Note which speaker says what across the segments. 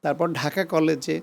Speaker 1: তারপর ঢাকা কলেজে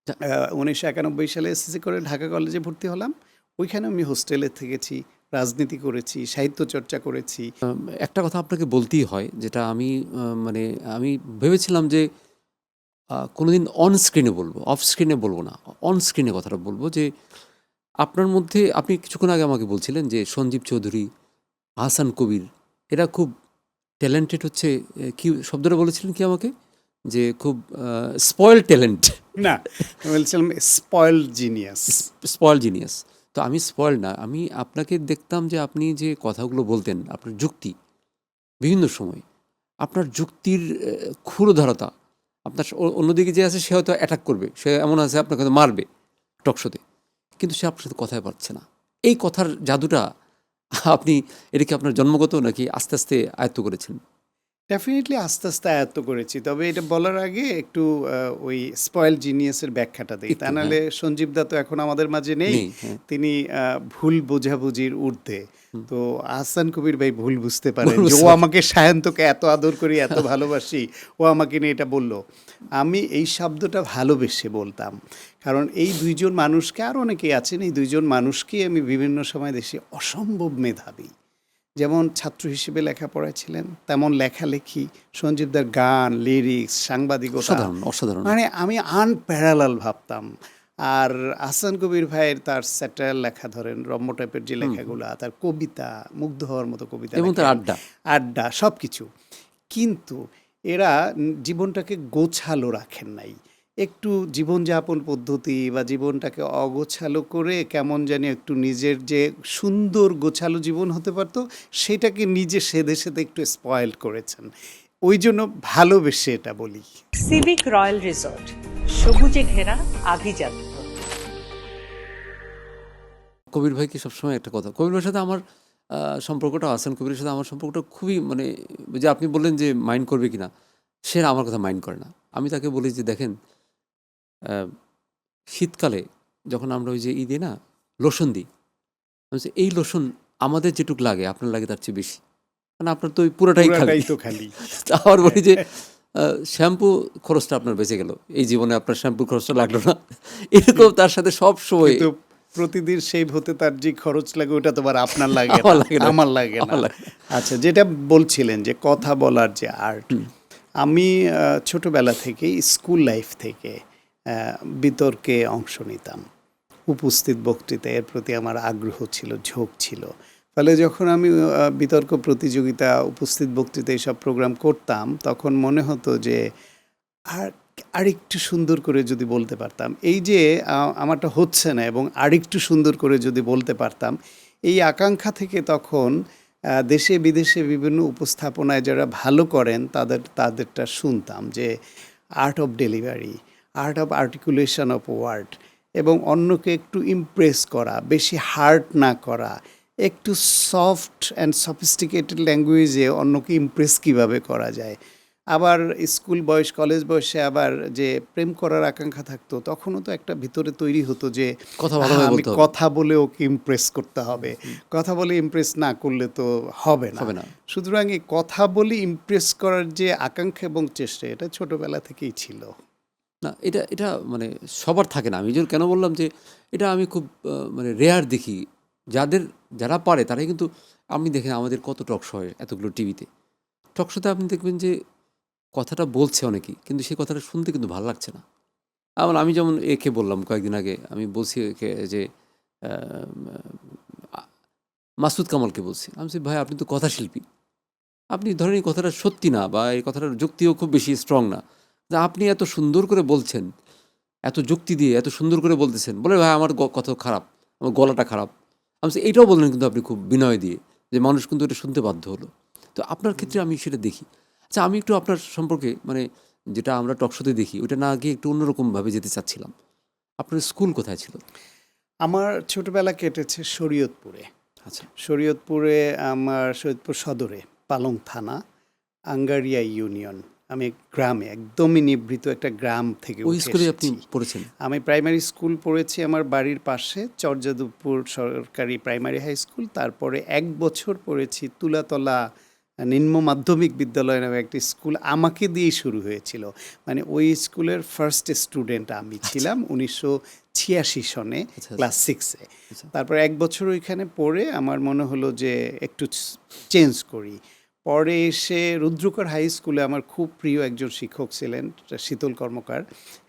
Speaker 2: তা-
Speaker 1: 1991 সালে এসএসসি করে ঢাকা কলেজে ভর্তি হলাম। ওইখানে আমি হোস্টেলে থেকেছি, রাজনীতি করেছি, সাহিত্য চর্চা করেছি।
Speaker 2: একটা কথা আপনাকে বলতেই হয়, যেটা আমি মানে আমি ভেবেছিলাম যে কোনোদিন অন স্ক্রিনে বলবো, অফ স্ক্রিনে বলবো না, অন স্ক্রিনে কথাটা বলবো যে আপনার মধ্যে, আপনি কিছুক্ষণ আগে আমাকে বলছিলেন যে সঞ্জীব চৌধুরী, আহসান কবির, এরা খুব ট্যালেন্টেড হচ্ছে। কি শব্দটা বলেছিলেন কি আমাকে, যে খুব স্পয়েল ট্যালেন্ট,
Speaker 1: না, আমি বলছিলাম স্পয়েলড জিনিয়াস।
Speaker 2: Spoil genius. তো আমি স্পয়েল না, আমি আপনাকে দেখতাম যে আপনি যে কথাগুলো বলতেন, আপনার যুক্তি বিভিন্ন সময়, আপনার যুক্তির ক্ষুরধারতা, আপনার অন্যদিকে যে আছে সে হয়তো অ্যাটাক করবে, সে এমন আছে আপনাকে হয়তো মারবে টকশোতে, কিন্তু সে আপনার সাথে কথায় পারছে না। এই কথার জাদুটা আপনি, এটা কি আপনার জন্মগত নাকি আস্তে আস্তে আয়ত্ত করেছেন?
Speaker 1: ডেফিনেটলি আস্তে আস্তে আয়ত্ত করেছি, তবে এটা বলার আগে একটু ওই স্পয়েল জিনিয়াসের ব্যাখ্যাটা দিই, তা
Speaker 2: একটু, হ্যাঁ।
Speaker 1: নাহলে সঞ্জীব দা তো এখন আমাদের মাঝে নেই।
Speaker 2: নেই, হ্যাঁ।
Speaker 1: তিনি ভুল বোঝাবুঝির ঊর্ধ্বে।
Speaker 2: হুম।
Speaker 1: তো আহসান কবির ভাই ভুল বুঝতে পারেন
Speaker 2: ভুল
Speaker 1: যে ও
Speaker 2: বুঝতে পারছি।
Speaker 1: আমাকে সায়ন্তকে এত আদর করি, এত ভালোবাসি, ও আমাকে নিয়ে এটা বলল। আমি এই শব্দটা ভালোবেসে বলতাম, কারণ এই দুইজন মানুষকে, আর অনেকেই আছেন, এই দুইজন মানুষকে আমি বিভিন্ন সময় দেখি অসম্ভব মেধাবী। যেমন ছাত্র হিসেবে লেখাপড়া ছিলেন, তেমন লেখালেখি, সঞ্জীবদার গান, লিরিক্স, সাংবাদিকতা,
Speaker 2: অসাধারণ, অসাধারণ।
Speaker 1: মানে আমি আনপ্যারালাল ভাবতাম। আর আহসান কবির ভাইয়ের তার স্যাটায়ার লেখা, ধরেন রম্য টাইপের যে
Speaker 2: হুম।
Speaker 1: লেখাগুলা, তার কবিতা, মুগ্ধ হওয়ার মতো কবিতা
Speaker 2: এবং তার
Speaker 1: লেখেন,
Speaker 2: আড্ডা।
Speaker 1: আড্ডা, সব কিছু। কিন্তু এরা জীবনটাকে গোছালো রাখেন নাই। একটু জীবনযাপন পদ্ধতি বা জীবনটাকে অগোছালো করে কেমন জানি একটু নিজের যে সুন্দর গোছালো জীবন হতে পারতো, সেটাকে নিজে সেধে সেধে একটু স্পয়েল করেছেন। ওই জন্য ভালোবেসে এটা বলি।
Speaker 3: সিভিক রয়্যাল রিসোর্ট, সবুজে ঘেরা আভিজাত্য।
Speaker 2: কবির ভাইকে সবসময় একটা কথা, কবির ভাইয়ের সাথে আমার সম্পর্কটা, আহসান কবিরের সাথে আমার সম্পর্কটা খুবই, মানে যে আপনি বললেন যে মাইন্ড করবে কিনা, সে আমার কথা মাইন্ড করে না। আমি তাকে বলি যে দেখেন, আহ, শীতকালে যখন আমরা ওই যে ঈদে না লোশন দিই, আমি বলছি, এই লোশন আমাদের যেটুক লাগে আপনার লাগে তার চেয়ে বেশি, মানে আপনার তো ওই পুরোটাই খালি।
Speaker 1: পুরাটাই তো খালি।
Speaker 2: আবার বলি যে শ্যাম্পু খরচটা আপনার বেঁচে গেল, এই জীবনে আপনার শ্যাম্পুর খরচটা লাগলো না। এরকম তার সাথে সব সময়।
Speaker 1: কিন্তু প্রতিদিন শেভ হতে তার যে খরচ লাগে, ওটা তোমার আপনার লাগে
Speaker 2: আমার
Speaker 1: না,
Speaker 2: লাগে না,
Speaker 1: আমার লাগে না।
Speaker 2: আমার লাগে না।
Speaker 1: আচ্ছা, যেটা বলছিলেন যে কথা বলার যে আর্ট, আমি ছোটবেলা থেকেই স্কুল লাইফ থেকে বিতর্কে অংশ নিতাম। উপস্থিত বক্তৃতা, এর প্রতি আমার আগ্রহ ছিল, ঝোঁক ছিল। ফলে যখন আমি বিতর্ক প্রতিযোগিতা, উপস্থিত বক্তৃতা এইসব প্রোগ্রাম করতাম, তখন মনে হতো যে আর আরেকটু সুন্দর করে যদি বলতে পারতাম, এই যে আমারটা হচ্ছে না, এবং আরেকটু সুন্দর করে যদি বলতে পারতাম, এই আকাঙ্ক্ষা থেকে তখন দেশে বিদেশে বিভিন্ন উপস্থাপনায় যারা ভালো করেন তাদেরটা শুনতাম, যে art of delivery, art of articulation of word, এবং অন্যকে একটু ইমপ্রেস করা, বেশি হার্ড না করা, একটু সফট অ্যান্ড সফিস্টিকেটেড ল্যাঙ্গুয়েজে অন্যকে ইমপ্রেস কীভাবে করা যায়। আবার স্কুল বয়স, কলেজ বয়সে আবার যে প্রেম করার আকাঙ্ক্ষা থাকতো, তখনও তো একটা ভিতরে তৈরি হতো যে
Speaker 2: কথা ভালোভাবে
Speaker 1: আমি
Speaker 2: বলতে হবে।
Speaker 1: কথা বলে ওকে ইমপ্রেস করতে হবে, কথা বলে ইমপ্রেস না করলে তো হবে না।
Speaker 2: হবে না।
Speaker 1: সুতরাং এই কথা বলে ইমপ্রেস করার যে আকাঙ্ক্ষা এবং চেষ্টা, এটা ছোটবেলা থেকেই ছিল।
Speaker 2: না, এটা এটা মানে সবার থাকে না। আমি যে কেন বললাম যে এটা আমি খুব মানে রেয়ার দেখি, যারা পারে তারাই কিন্তু। আপনি দেখেন আমাদের কত টক শো হয় এতগুলো টিভিতে, টক শোতে আপনি দেখবেন যে কথাটা বলছে অনেকেই, কিন্তু সেই কথাটা শুনতে কিন্তু ভালো লাগছে না। আমি যেমন একে বললাম কয়েকদিন আগে, আমি বলছি একে যে আহ, মাসুদ কামালকে বলছি, আমি বলছি, ভাই আপনি তো কথাশিল্পী, আপনি ধরেন এই কথাটা সত্যি না, বা এই কথাটার যুক্তিও খুব বেশি স্ট্রং না, যে আপনি এত সুন্দর করে বলছেন, এত যুক্তি দিয়ে এত সুন্দর করে বলতেছেন, বলে ভাই আমার কথা খারাপ, আমার গলাটা খারাপ। আমি বলছি, এইটাও বললেন কিন্তু আপনি খুব বিনয় দিয়ে, যে মানুষ কিন্তু এটা শুনতে বাধ্য হলো। তো আপনার ক্ষেত্রে আমি সেটা দেখি। আচ্ছা, আমি একটু আপনার সম্পর্কে, মানে যেটা আমরা টকশোতে দেখি ওটা না গিয়ে একটু অন্যরকমভাবে যেতে চাচ্ছিলাম। আপনার স্কুল কোথায় ছিল?
Speaker 1: আমার ছোটবেলা কেটেছে শরীয়তপুরে।
Speaker 2: আচ্ছা,
Speaker 1: শরীয়তপুরে, আমার শরীয়তপুর সদরে, পালং থানা, আঙ্গারিয়া ইউনিয়ন। আমি গ্রামে, একদমই নিভৃত একটা গ্রাম থেকে
Speaker 2: ওই
Speaker 1: উঠে
Speaker 2: স্কুলে আপনি
Speaker 1: এসেছি।
Speaker 2: পড়েছেন?
Speaker 1: আমি প্রাইমারি স্কুল পড়েছি আমার বাড়ির পাশে চরযাদবপুর সরকারি প্রাইমারি হাই স্কুল। তারপরে 1 বছর পড়েছি তুলাতলা নিম্ন মাধ্যমিক বিদ্যালয় নামে একটি স্কুল আমাকে দিয়েই শুরু হয়েছিল। মানে ওই স্কুলের ফার্স্ট স্টুডেন্ট আমি ছিলাম 1986 সনে
Speaker 2: আচ্ছা,
Speaker 1: ক্লাস 6-এ।
Speaker 2: আচ্ছা।
Speaker 1: তারপর 1 বছর ওইখানে পড়ে আমার মনে হলো যে একটু চেঞ্জ করি। পরে এসে রুদ্রকর হাই স্কুলে আমার খুব প্রিয় একজন শিক্ষক ছিলেন, শীতল কর্মকার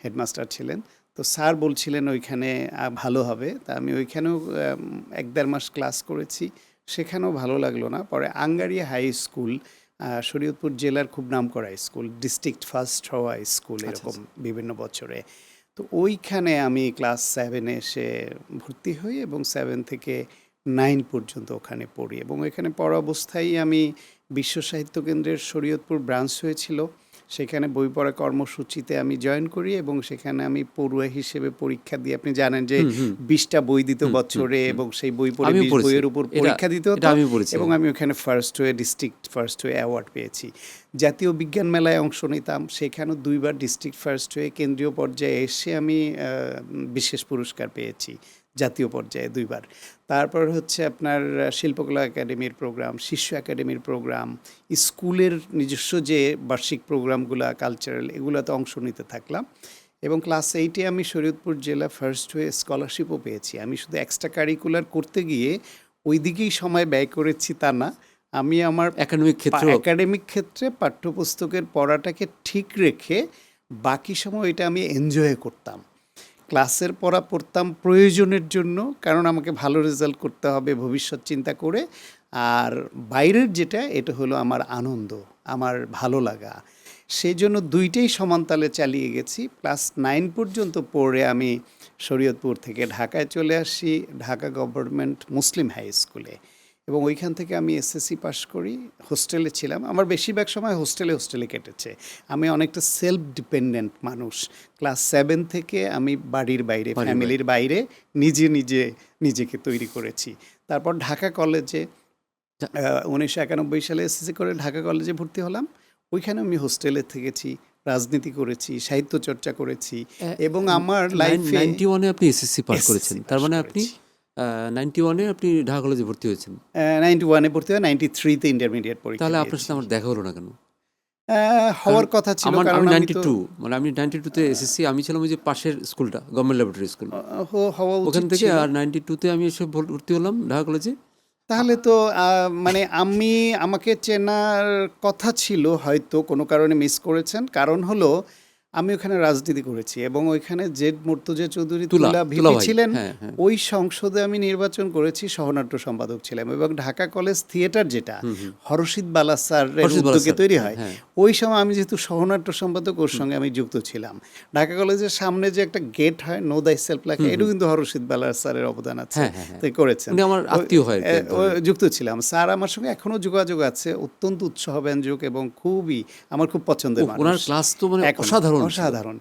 Speaker 1: হেডমাস্টার ছিলেন। তো স্যার বলছিলেন ওইখানে ভালো হবে। তা আমি ওইখানেও 1-1.5 মাস ক্লাস করেছি। সেখানেও ভালো লাগলো না। পরে আঙ্গারিয়া হাই স্কুল, শরীয়তপুর জেলার খুব নামকরা স্কুল, ডিস্ট্রিক্ট ফার্স্ট হওয়া স্কুল
Speaker 2: আচ্ছা,
Speaker 1: এরকম বিভিন্ন বছরে। তো ওইখানে আমি ক্লাস 7-এ এসে ভর্তি হই এবং 7 থেকে 9 পর্যন্ত ওখানে পড়ি এবং ওইখানে পড়া অবস্থায় আমি বিশ্ব সাহিত্য কেন্দ্রের শরীয়তপুর ব্রাঞ্চ হয়েছিল। সেখানে বই পড়া কর্মসূচিতে আমি জয়েন করি এবং সেখানে আমি পড়ুয়া হিসেবে পরীক্ষা দিই। আপনি জানেন যে 20টা বই দিত বছরে এবং সেই বই পড়ে
Speaker 2: আমিও
Speaker 1: 20
Speaker 2: পড়েছি।
Speaker 1: বইয়ের উপর
Speaker 2: এটা-
Speaker 1: পরীক্ষা দিতে হতো
Speaker 2: এটা আমিও পড়েছি।
Speaker 1: এবং আমি ওখানে ফার্স্ট হয়ে ডিস্ট্রিক্ট ফার্স্ট হয়ে অ্যাওয়ার্ড পেয়েছি। জাতীয় বিজ্ঞান মেলায় অংশ নিতাম, সেখানেও 2বার ডিস্ট্রিক্ট ফার্স্ট হয়ে কেন্দ্রীয় পর্যায়ে এসে আমি বিশেষ পুরস্কার পেয়েছি জাতীয় পর্যায়ে 2বার। তারপর হচ্ছে আপনার শিল্পকলা একাডেমির প্রোগ্রাম, শিশু একাডেমির প্রোগ্রাম, স্কুলের নিজস্ব যে বার্ষিক প্রোগ্রামগুলো কালচারাল এগুলোতে অংশ নিতে থাকলাম এবং ক্লাস 8-এ আমি শরীয়তপুর জেলা ফার্স্ট হয়ে স্কলারশিপও পেয়েছি। আমি শুধু এক্সট্রা কারিকুলার করতে গিয়ে ওই দিকেই সময় ব্যয় করেছি তা না, আমি আমার
Speaker 2: একাডেমিক ক্ষেত্র
Speaker 1: একাডেমিক ক্ষেত্রে পাঠ্যপুস্তকের পড়াটাকে ঠিক রেখে বাকি সময় এটা আমি এনজয় করতাম। ক্লাসের পড়া পড়তাম প্রয়োজনের জন্য, কারণ আমাকে ভালো রেজাল্ট করতে হবে ভবিষ্যৎ চিন্তা করে। আর বাইরের যেটা, এটা হলো আমার আনন্দ, আমার ভালো লাগা। সেই জন্য দুইটাই সমানতালে চালিয়ে গেছি। ক্লাস 9 পর্যন্ত পড়ে আমি শরীয়তপুর থেকে ঢাকায় চলে আসি, ঢাকা গভর্নমেন্ট মুসলিম হাই স্কুলে এবং ওইখান থেকে আমি এসএসসি পাশ করি। হোস্টেলে ছিলাম, আমার বেশিরভাগ সময় হোস্টেলে কেটেছে। আমি অনেকটা সেলফ ডিপেন্ডেন্ট মানুষ। ক্লাস 7 থেকে আমি বাড়ির বাইরে, ফ্যামিলির বাইরে নিজেকে তৈরি করেছি। তারপর ঢাকা কলেজে 1991 সালে এসএসসি করে ঢাকা কলেজে ভর্তি হলাম। ওইখানে আমি হোস্টেলে থেকেছি, রাজনীতি করেছি, সাহিত্য চর্চা করেছি এবং আমার লাইফে
Speaker 2: 91-এ আপনি এসএসসি পাস করেছেন।
Speaker 1: SSC
Speaker 2: তার মানে
Speaker 1: পাশ
Speaker 2: আপনি
Speaker 1: করেছি।
Speaker 2: 91-এ আপনি ঢাকা কলেজে ভর্তি হয়েছেন।
Speaker 1: 91-এ ভর্তি হয়, 93-তে ইন্টারমিডিয়েট পরীক্ষা
Speaker 2: তাহলে আপনার
Speaker 1: দিয়েছি।
Speaker 2: সাথে আমার দেখা হলো না কেন?
Speaker 1: হওয়ার কথা ছিল,
Speaker 2: আমার
Speaker 1: কারণ
Speaker 2: আমি
Speaker 1: আমি তো
Speaker 2: 92 মানে আমি 92-তে এসএসসি, আমি ছিলাম ওই যে পাশের স্কুলটা গভর্নমেন্ট ল্যাবরেটরি স্কুল,
Speaker 1: হওয়া
Speaker 2: ওখান
Speaker 1: উচিত
Speaker 2: থেকে।
Speaker 1: ছিল।
Speaker 2: আর 92-তে আমি এসে ভর্তি হলাম ঢাকা কলেজে।
Speaker 1: তাহলে তো মানে আমাকে চেনার কথা ছিল, হয়তো কোনো কারণে মিস করেছেন। কারণ হলো আমি ওখানে রাজনীতি করেছি এবং ওইখানে জেড মুর্তজা চৌধুরী তুলা
Speaker 2: তুলা
Speaker 1: ভিপি
Speaker 2: ভাই।
Speaker 1: ছিলেন।
Speaker 2: হ্যাঁ, হ্যাঁ।
Speaker 1: ওই সংসদে আমি নির্বাচন করেছি, সহনাট্য সম্পাদক ছিলাম এবং ঢাকা কলেজ থিয়েটার যেটা হরশিদ বালা স্যারের
Speaker 2: হরশিদ বালা
Speaker 1: উদ্যোগে
Speaker 2: স্যার,
Speaker 1: তৈরি
Speaker 2: হ্যাঁ,
Speaker 1: হয়,
Speaker 2: হ্যাঁ।
Speaker 1: ওই সময় আমি যেহেতু সহনাট্য সম্পাদক, ওর সঙ্গে আমি যুক্ত ছিলাম। ঢাকা কলেজের সামনে যে একটা গেট হয়, নো দাই সেলফ লেখা, এটাও কিন্তু হরশিদ বালা স্যারের অবদান আছে,
Speaker 2: হ্যাঁ, হ্যাঁ, হ্যাঁ।
Speaker 1: তাই করেছেন।
Speaker 2: উনি আমার আত্মীয় হয় আর কি,
Speaker 1: যুক্ত ছিলাম। স্যার আমার সঙ্গে এখনো যোগাযোগ আছে, অত্যন্ত উৎসাহব্যঞ্জক এবং আমার খুব পছন্দের মানুষ।
Speaker 2: ওনার ক্লাস তো মানে
Speaker 1: এখনো
Speaker 2: অসাধারণ ছিল।
Speaker 1: অসাধারণ।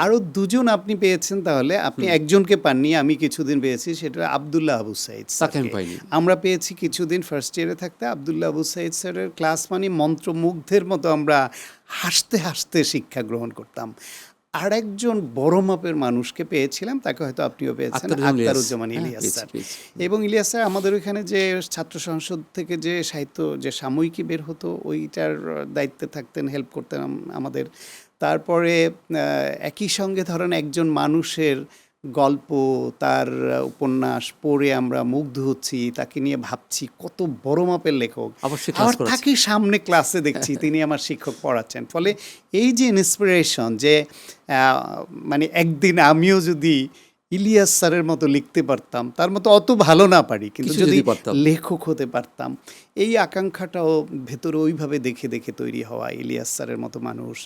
Speaker 1: আরো দুজন আপনি পেয়েছেন, তাহলে আপনি একজনকে পাননি, আমি কিছুদিন পেয়েছি, সেটা আব্দুল্লাহ আবু সাইদ
Speaker 2: তাকে
Speaker 1: স্যারকে।
Speaker 2: আমি পাইনি।
Speaker 1: আমরা পেয়েছি কিছুদিন ফার্স্ট ইয়ারে থাকতে। আব্দুল্লাহ আবু সাইদ স্যারের ক্লাস মানে মন্ত্রমুগ্ধের মতো আমরা হাসতে হাসতে শিক্ষা গ্রহণ করতাম। আরেকজন বড় মাপের মানুষকে পেয়েছিলাম, তাকে হয়তো আপনিও পেয়েছেন, আখতারুজ্জামান
Speaker 2: হ্যাঁ,
Speaker 1: ইলিয়াস
Speaker 2: পেয়েছি,
Speaker 1: স্যার।
Speaker 2: পেয়েছি।
Speaker 1: এবং ইলিয়াস স্যার আমাদের ওইখানে যে ছাত্র সংসদ থেকে যে সাহিত্য যে সাময়িকী বের হতো, ওইটার দায়িত্বে থাকতেন, হেল্প করতেন আমাদের। তারপরে একই সঙ্গে ধরেন একজন মানুষের গল্প, তার উপন্যাস পড়ে আমরা মুগ্ধ হচ্ছি, তাকে নিয়ে ভাবছি কত বড় মাপের লেখক।
Speaker 2: আবার সে ক্লাস
Speaker 1: আবার
Speaker 2: করাচ্ছে।
Speaker 1: তাকে সামনে ক্লাসে দেখছি, তিনি আমার শিক্ষক পড়াচ্ছেন। ফলে এই যে ইন্সপিরেশন, যে মানে একদিন আমিও যদি ইলিয়াস স্যারের মতো লিখতে পারতাম, তার মতো অত ভালো না পারি, কিন্তু
Speaker 2: কিছু
Speaker 1: যদি
Speaker 2: যদি পারতাম।
Speaker 1: লেখক হতে পারতাম, এই আকাঙ্ক্ষাটাও ভেতরে ওইভাবে দেখে দেখে তৈরি হওয়া। ইলিয়াস স্যারের মতো মানুষ,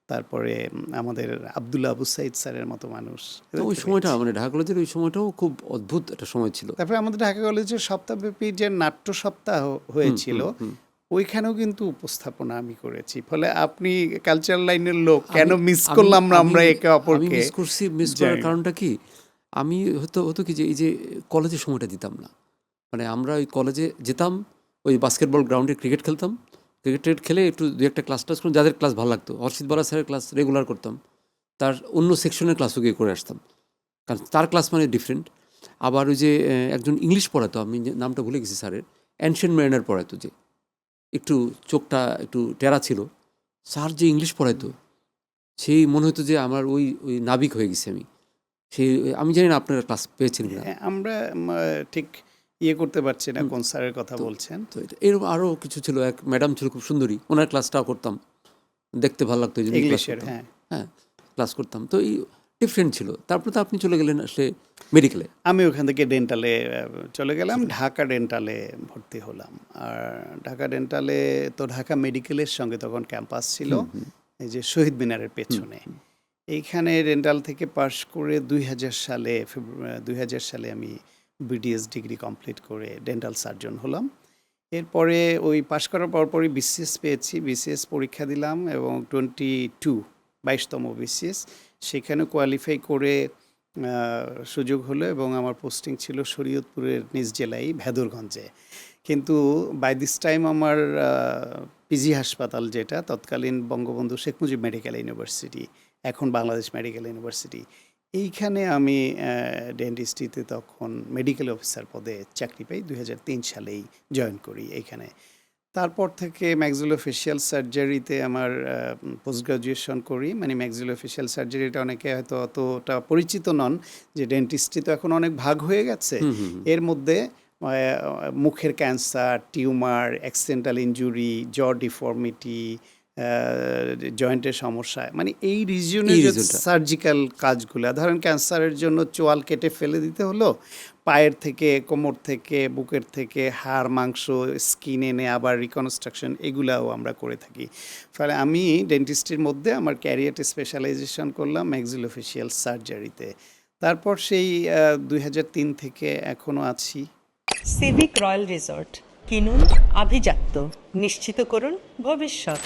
Speaker 1: তারপরে আমাদের আব্দুল্লাহ আবু সাইদ স্যারের মতো মানুষ।
Speaker 2: তো ওই সময়টা মানে ঢাকা কলেজের ওই সময়টাও খুব অদ্ভুত একটা সময় ছিল।
Speaker 1: তারপরে আমাদের ঢাকা কলেজের সপ্তাহব্যাপী যে নাট্য সপ্তাহ হয়েছিল, ওইখানেও কিন্তু উপস্থাপনা আমি করেছি। ফলে আপনি কালচারাল লাইনের লোক, কেন মিস করলাম না আমরা একে
Speaker 2: আমি
Speaker 1: অপরকে?
Speaker 2: মিস করার কারণটা কি, আমি হতো কি যে এই যে কলেজের সময়টা দিতাম না। মানে আমরা ওই কলেজে যেতাম, ওই বাস্কেটবল গ্রাউন্ডে ক্রিকেট খেলতাম, ক্রিকেট খেলে একটু দু একটা ক্লাস করতাম, যাদের ক্লাস ভালো লাগতো। হর্ষিত বালা স্যারের ক্লাস রেগুলার করতাম, তার অন্য সেকশনের ক্লাসও গিয়ে করে আসতাম, কারণ তার ক্লাস মানে ডিফারেন্ট। আবার ওই যে একজন ইংলিশ পড়াতো, আমি নামটা ভুলে গেছি স্যারের, অ্যানশিয়েন্ট মেরিনার পড়াতো, যে একটু চোখটা একটু টেরা ছিল, স্যার যে ইংলিশ পড়াইতো সেই মনে হতো যে আমার ওই ওই নাবিক হয়ে গেছি আমি। সেই আমি জানি না আপনারা ক্লাস পেয়েছেন কিনা।
Speaker 1: হ্যাঁ, আমরা ঠিক ইয়ে করতে পারছি না কোন স্যারের কথা বলছেন।
Speaker 2: তো এরকম আরও কিছু ছিল, এক ম্যাডাম ছিল খুব সুন্দরী, ওনার ক্লাসটাও করতাম, দেখতে ভালো লাগতো, এই জন্য ক্লাস
Speaker 1: ইংলিশের,
Speaker 2: করতাম।
Speaker 1: হ্যাঁ।
Speaker 2: হ্যাঁ, ক্লাস করতাম। তো এই ডিফারেন্ট ছিল। তারপর তো আপনি চলে গেলেন আসলে মেডিকেলে।
Speaker 1: আমি ওখান থেকে ডেন্টালে চলে গেলাম, ঢাকা ডেন্টালে ভর্তি হলাম। আর ঢাকা ডেন্টালে তো ঢাকা মেডিকেলের সঙ্গে তখন ক্যাম্পাস ছিল, এই যে শহীদ মিনারের পেছনে। এইখানে ডেন্টাল থেকে পাশ করে 2000 সালে আমি বিডিএস ডিগ্রি কমপ্লিট করে ডেন্টাল সার্জন হলাম। এরপরে ওই পাশ করার পরপরই বিসিএস পেয়েছি, বিসিএস পরীক্ষা দিলাম এবং 22তম বিসিএস, সেখানে কোয়ালিফাই করে সুযোগ হলো এবং আমার পোস্টিং ছিল শরীয়তপুরের নিজ জেলায় ভেদরগঞ্জে। কিন্তু বাই দিস টাইম আমার পিজি হাসপাতাল, যেটা তৎকালীন বঙ্গবন্ধু শেখ মুজিব মেডিকেল ইউনিভার্সিটি, এখন বাংলাদেশ মেডিকেল ইউনিভার্সিটি, এইখানে আমি ডেন্টিস্ট্রিতে তখন মেডিকেল অফিসার পদে চাকরি পাই। 2003 সালেই জয়েন করি এইখানে। তারপর থেকে ম্যাক্সিলোফেশিয়াল সার্জারিতে আমার পোস্ট গ্রাজুয়েশন করি। মানে ম্যাক্সিলোফেশিয়াল সার্জারিটা অনেকে হয়তো অতটা পরিচিত নন, যে ডেন্টিস্ট্রি তো এখন অনেক ভাগ হয়ে গেছে। এর মধ্যে মুখের ক্যান্সার, টিউমার, অ্যাক্সিডেন্টাল ইনজুরি, জ ডিফর্মিটি, জয়েন্টের সমস্যা, মানে এই রিজিয়নের যে সার্জিক্যাল কাজগুলো, ধরেন ক্যান্সারের জন্য চোয়াল কেটে ফেলে দিতে হলো, পায়ের থেকে, কোমর থেকে, বুকের থেকে হাড় মাংস স্কিন এনে আবার রিকনস্ট্রাকশন, এগুলাও আমরা করে থাকি। ফলে আমি ডেন্টিস্ট্রির মধ্যে আমার ক্যারিয়ারটি স্পেশালাইজেশন করলাম ম্যাক্সিলোফেশিয়াল সার্জারিতে। তারপর সেই 2003 থেকে এখনও আছি।
Speaker 3: সিভিক রয়্যাল রিসর্ট, কিনুন আভিজাত্য, নিশ্চিত করুন ভবিষ্যৎ।